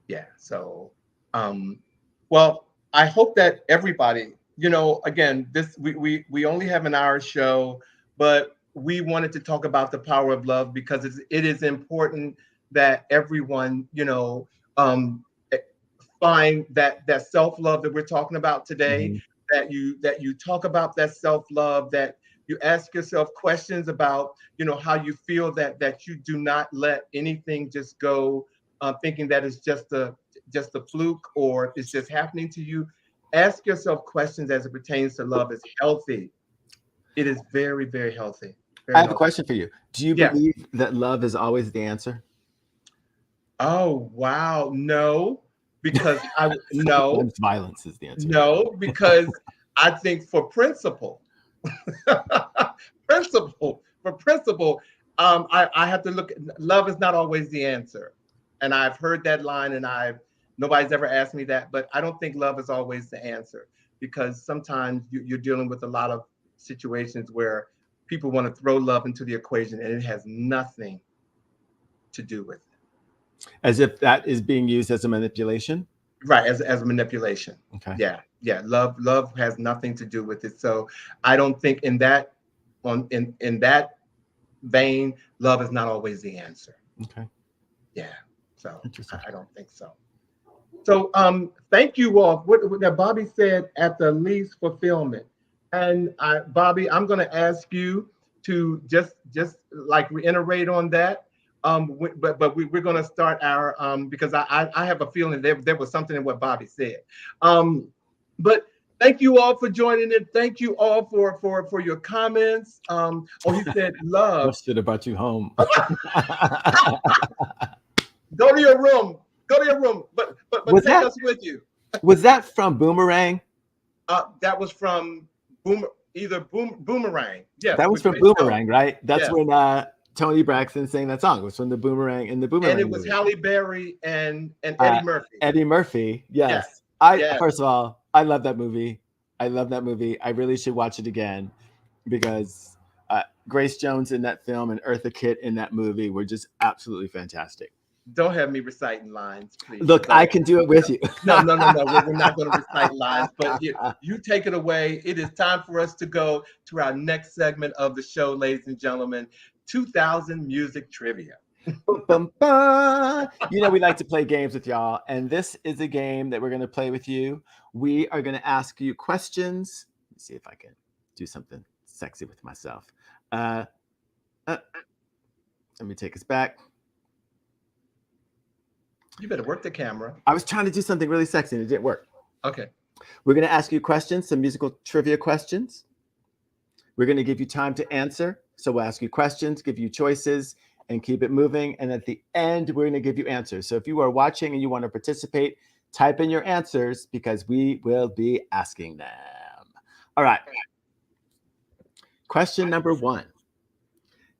Yeah. So, um, well, I hope that everybody, again, this we only have an hour show, but we wanted to talk about the power of love because it is important that everyone, um, eh, find that self love that we're talking about today. Hmm. That you talk about that self love. That you ask yourself questions about how you feel. That you do not let anything just go, thinking that it's just a fluke or it's just happening to you. Ask yourself questions as it pertains to love. Is healthy. It is very, very healthy. I Very have a healthy. question for you. Do you Yeah. believe that love is always the answer? Oh wow. No, because Sometimes violence is the answer. no, because I think for principle, principle, I have to look. Love is not always the answer, and I've heard that line, and nobody's ever asked me that, but I don't think love is always the answer because sometimes you're dealing with a lot of situations where people want to throw love into the equation, and it has nothing to do with it. As if that is being used as a manipulation? Right, as manipulation. Okay. Yeah, love has nothing to do with it. So I don't think in that vein, love is not always the answer. Okay. Yeah, so Interesting. I don't think so. So thank you all. What that Bobby said, at the least fulfillment. And Bobby, I'm going to ask you to just like reiterate on that. But we're going to start our because I have a feeling there was something in what Bobby said. But thank you all for joining in. Thank you all for your comments. Oh, he said love. What should have brought you home? Go to your room. Go to your room. But was take that us with you. was that from Boomerang? That was from Boomerang. Yes, That was with from Grace Jones. Boomerang, right? That's Yes, when Tony Braxton sang that song. It was from the Boomerang in the and it Boomerang was movie. Halle Berry and Uh, Eddie Murphy. Eddie Murphy, Yes, yes. I yes. First of all, I love that movie. I love that movie. I really should watch it again because Grace Jones in that film and Eartha Kitt in that movie were just absolutely fantastic. Don't have me reciting lines, please. Look, I So can do it with you. no. We're not going to recite lines, but you take it away. It is time for us to go to our next segment of the show, ladies and gentlemen. 2000 music trivia. Bum, bum, bum. We like to play games with y'all, and this is a game that we're going to play with you. We are going to ask you questions. Let's see if I can do something sexy with myself. Uh, uh, Let me take us back. You better work the camera. I was trying to do something really sexy and it didn't work. Okay. We're going to ask you questions, some musical trivia questions. We're going to give you time to answer. So we'll ask you questions, give you choices, and keep it moving. And at the end, we're going to give you answers. So if you are watching and you want to participate, type in your answers because we will be asking them. All right. Question number 1.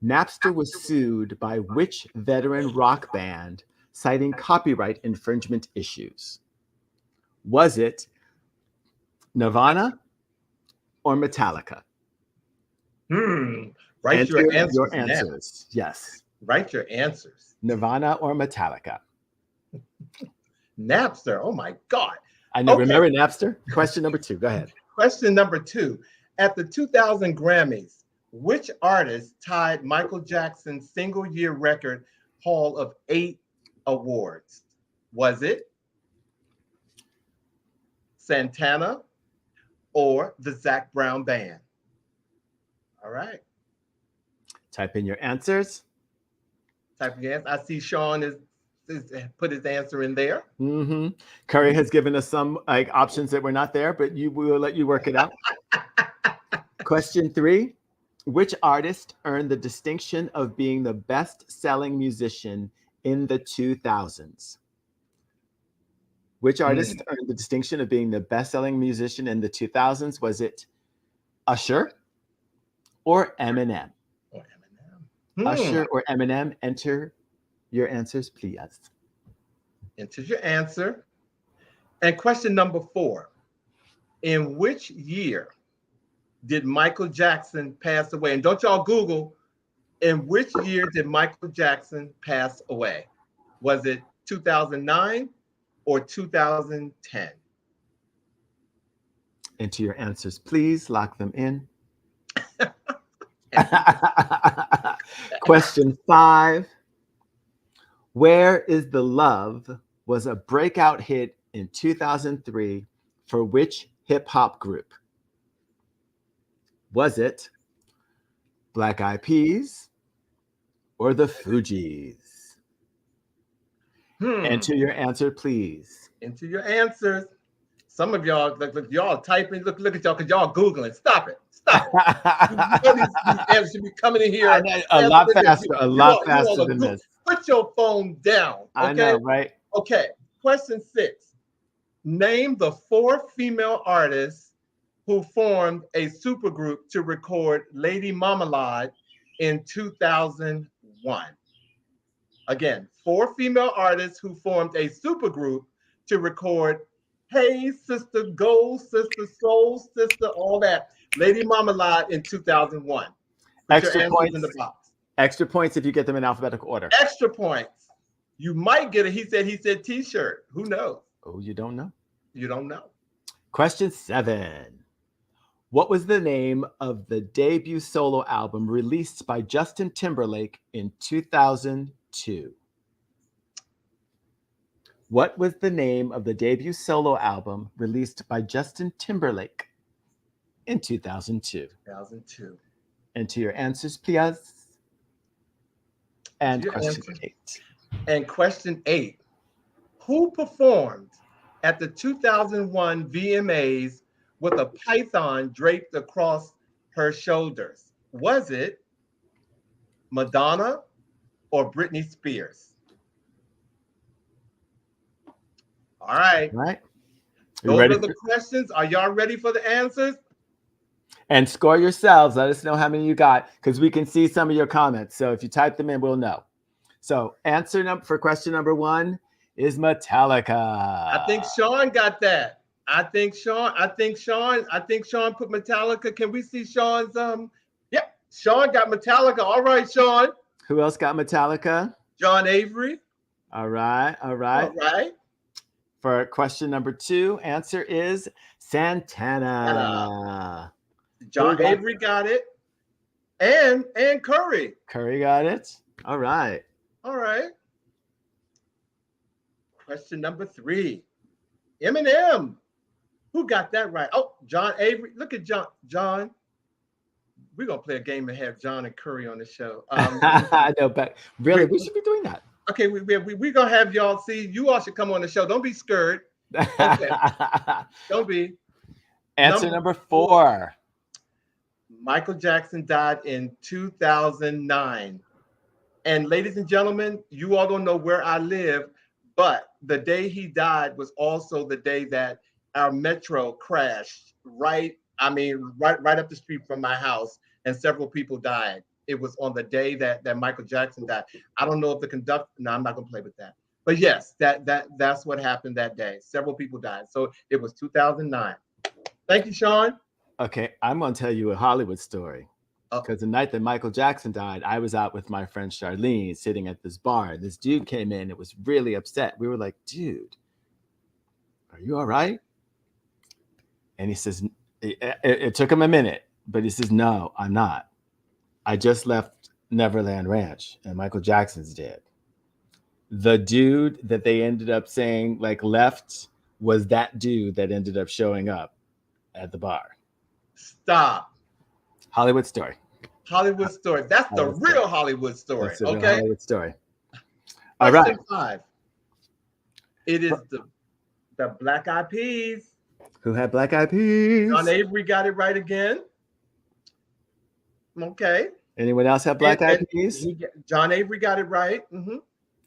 Napster was sued by which veteran rock band citing copyright infringement issues? Was it Nirvana or Metallica? Write Enter your answers. your answers. Yes. Write your answers. Nirvana or Metallica? Napster. Oh my God. I know. Okay. Remember Napster? Question number 2. Go ahead. Question number 2. At the 2000 Grammys, which artist tied Michael Jackson's single-year record haul of 8 awards? Was it Santana or the Zac Brown Band? All right. Type in your answers. Type in your answer. I see Sean is put his answer in there. Mm-hmm. Curry has given us some options that were not there, but we will let you work it out. Question 3. Which artist earned the distinction of being the best-selling musician in the 2000s? Which artist earned the distinction of being the best-selling musician in the 2000s? Was it Usher or Eminem? Usher or Eminem? Enter your answers, please. Enter your answer. And question number 4. In which year did Michael Jackson pass away? And don't y'all Google, in which year did Michael Jackson pass away? Was it 2009 or 2010? Enter your answers, please. Lock them in. Question 5. Where is the Love was a breakout hit in 2003 for which hip-hop group? Was it Black Eyed Peas or the Fugees? Enter your answer, please. Enter your answers. Some of y'all, look, y'all typing. Look at y'all, because y'all Googling. Stop it. Stop it. These answers should be coming in here a lot faster than this. Put your phone down. Okay? I know, right? Okay. Question 6. Name the 4 female artists who formed a supergroup to record Lady Marmalade in 2001. Again, 4 female artists who formed a supergroup to record Hey Sister, Gold Sister, Soul Sister, all that. Lady Marmalade in 2001. Extra points in the box. Extra points if you get them in alphabetical order. Extra points. You might get a he said t-shirt. Who knows? Oh, you don't know? You don't know. Question 7. What was the name of the debut solo album released by Justin Timberlake in 2002? What was the name of the debut solo album released by Justin Timberlake in 2002? 2002. Enter your answers, please. And question 8. And question 8. Who performed at the 2001 VMAs with a python draped across her shoulders? Was it Madonna or Britney Spears? All right. All right. Those are the questions. Are y'all ready for the answers? And score yourselves. Let us know how many you got, because we can see some of your comments. So if you type them in, we'll know. So answer for question number 1 is Metallica. I think Sean got that. I think Sean put Metallica. Can we see Sean's Yep, Sean got Metallica. All right, Sean. Who else got Metallica? John Avery. All right. For question number 2, answer is Santana. John Avery got it. And Curry. Curry got it. All right. Question number 3. Eminem. Who got that right? Oh, John Avery. Look at John. we're gonna play a game and have John and Curry on the show. I know, but really, we should be doing that. Okay, we're gonna have y'all see. You all should come on the show. Don't be scared. Okay, don't be. Answer number 4. Michael Jackson died in 2009. And ladies and gentlemen, you all don't know where I live, but the day he died was also the day that our metro crashed right up the street from my house, and several people died. It was on the day that Michael Jackson died. I don't know if the conductor, no, I'm not gonna play with that. But yes, that's what happened that day. Several people died. So it was 2009. Thank you, Sean. Okay, I'm going to tell you a Hollywood story. Because the night that Michael Jackson died, I was out with my friend Charlene sitting at this bar. This dude came in and was really upset. We were like, dude, are you all right? And he says, it took him a minute, but he says, no, I'm not. I just left Neverland Ranch and Michael Jackson's dead. The dude that they ended up saying like left was that dude that ended up showing up at the bar. Stop. Hollywood story. That's the real Hollywood story. That's the real Hollywood story. All right. Question 5. It is the Black Eyed Peas. Who had Black Eyed Peas? John Avery got it right again. Okay. Anyone else have Black Eyed Peas? John Avery got it right. Mm-hmm.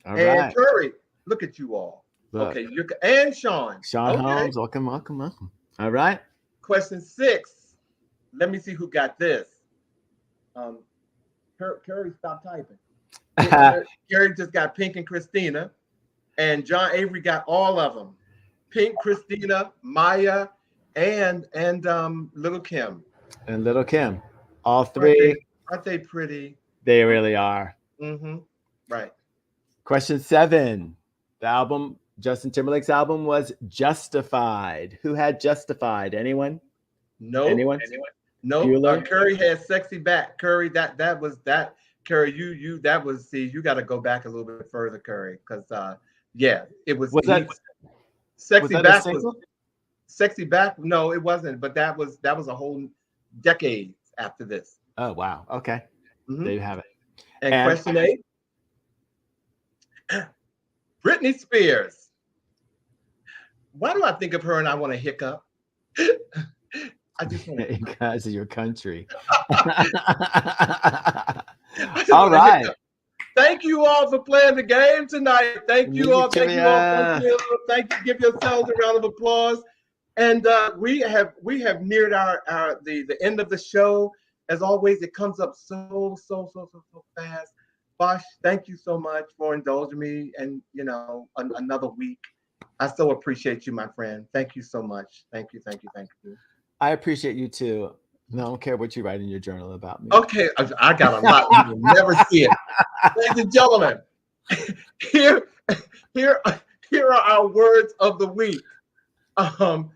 All and right. Curry, look at you all. Look. Okay. And Sean. Sean Holmes. Welcome. All right. Question 6. Let me see who got this. Curry, stop typing. Curry just got Pink and Christina, and John Avery got all of them. Pink, Christina, Maya, and Little Kim. And Little Kim. All 3. Aren't they pretty? They really are. Mm-hmm. Right. Question 7. The album, Justin Timberlake's album, was Justified. Who had Justified? Anyone? No. Anyone? No. Curry had Sexy Back. Curry, that was that. Curry, you that was. See, you got to go back a little bit further, Curry, because it was. Sexy Back was. Sexy Back. No, it wasn't. But that was a whole decade after this. Oh wow. Okay. Mm-hmm. There you have it. And question 8. Britney Spears. Why do I think of her and I want to hiccup? I just want to because of your country. All right. Thank you all for playing the game tonight. Thank you all. Thank you all. Thank you. Give yourselves a round of applause. And we have neared the end of the show. As always, it comes up so fast. Vash, thank you so much for indulging me and another week. I so appreciate you, my friend. Thank you so much. Thank you. I appreciate you too. No, I don't care what you write in your journal about me. Okay, I got a lot. You will never see it. Ladies and gentlemen, here are our words of the week. And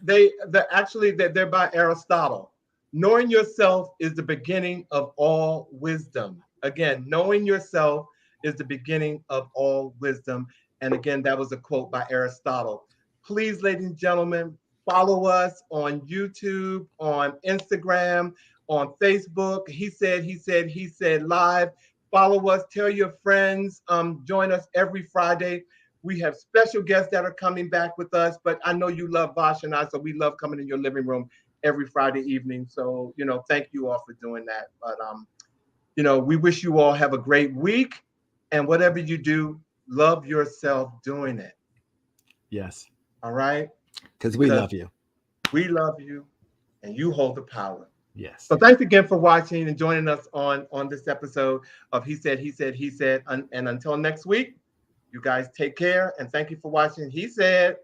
they're by Aristotle. Knowing yourself is the beginning of all wisdom. Again, knowing yourself is the beginning of all wisdom. And again, that was a quote by Aristotle. Please, ladies and gentlemen, follow us on YouTube, on Instagram, on Facebook. He said live. Follow us. Tell your friends. Join us every Friday. We have special guests that are coming back with us, but I know you love Vash and I, so we love coming in your living room every Friday evening. So, thank you all for doing that. But, we wish you all have a great week, and whatever you do, love yourself doing it. Yes. All right? Because we love you. We love you, and you hold the power. Yes. So thanks again for watching and joining us on this episode of He Said. And until next week, you guys take care, and thank you for watching. He said.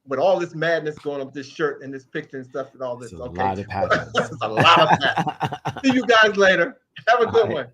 With all this madness going on with this shirt and this picture and stuff and all this. It's a lot of passion. It's a lot of passion. See you guys later. Have a good one.